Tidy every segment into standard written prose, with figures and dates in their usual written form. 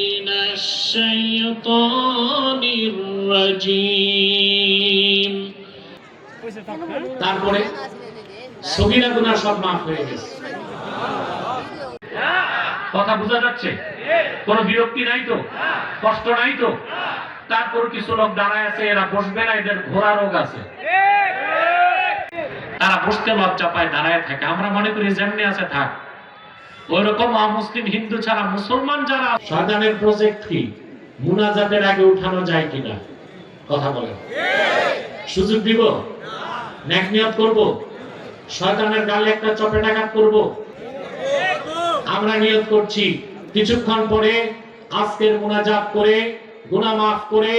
من الشيطان الرجيم তারপরে সগীরা গুনাহ সব মাফ হয়ে গেছে। কথা বোঝা যাচ্ছে? কোনো বিরক্তি নাই তো, কষ্ট নাই তো? তারপর কিছু লোক দাঁড়ায় আছে, এরা বসবে না, এদের ঘোড়া রোগ আছে, তারা বসতে লজ্জা পায়, দাঁড়ায় থাকে। আমরা মনে করি যেমনি আছে থাক। ওই রকম অমুসলিম হিন্দু ছাড়া মুসলমান যারা, শয়তানের প্রজেক্ট কি মুনাজাতের আগে উঠানো যায় কিনা? কথা বলেন। সুযোগ দিব? নেক নিয়ত করব? শয়তানের গালে একটা চপেটাঘাত করব? আমরা নিয়ত করছি কিছুক্ষণ পরে আজকের মুনাজাত করে গুনাহ মাফ করে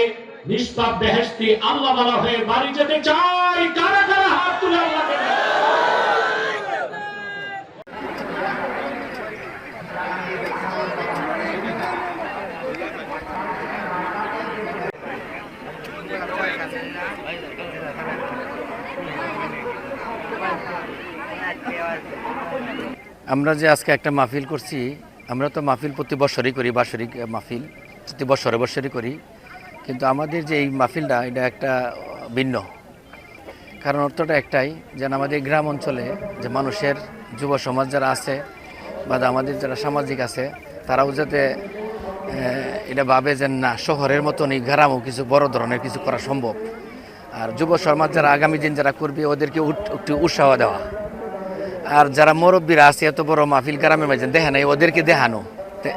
নিষ্পাপ বেহেশতি আল্লাহ ওয়ালা হয়ে বাড়ি যেতে চাই। কারা কারা হাত তুলে আল্লাহকে আমরা যে আজকে একটা মাহফিল করছি, আমরা তো মাহফিল প্রতি বছরই করি, বাৎসরিক মাহফিল প্রতি বছরে করি, কিন্তু আমাদের যে এই মাহফিলটা এটা একটা ভিন্ন। কারণ অর্থটা একটাই, যেন আমাদের গ্রাম অঞ্চলে যে মানুষের যুব সমাজ যারা আছে বা আমাদের যারা সামাজিক আছে, তারাও যাতে এটা ভাবে যে না, শহরের মতন এই গ্রামও কিছু বড় ধরনের কিছু করা সম্ভব। আর যুব সমাজ যারা আগামী দিন যারা করবে, ওদেরকে একটু উৎসাহ দেওয়া। আর যারা মুরব্বীরা আছে, এত বড় মাহফিল গ্রামের মাঝে দেখে নাই, ওদেরকে দেখানো। তো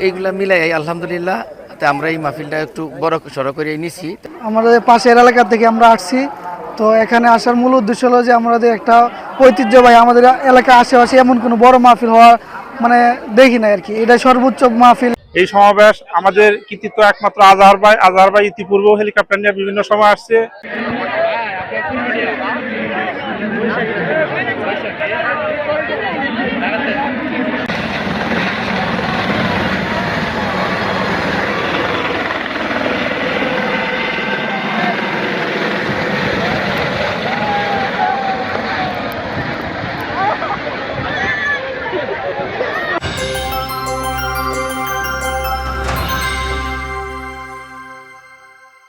এইগুলা মিলাই আলহামদুলিল্লাহ আমরা এই মাহফিলটা একটু বড় সড়ো করে নিছি। আমাদের পাশের এলাকা থেকে আমরা আসছি, তো এখানে আসার মূল উদ্দেশ্য হলো যে আমাদের একটা ঐতিহ্যবাহী, আমাদের এলাকা আশেপাশে এমন কোনো বড় মাহফিল হওয়া মানে দেখি না আর কি, এটা সর্বোচ্চ মাহফিল। এই সমাবেশ আমাদের কৃতিত্ব একমাত্র আজহার ভাই ইতিপূর্বেও হেলিকপ্টার নিয়ে বিভিন্ন সময় আসছে।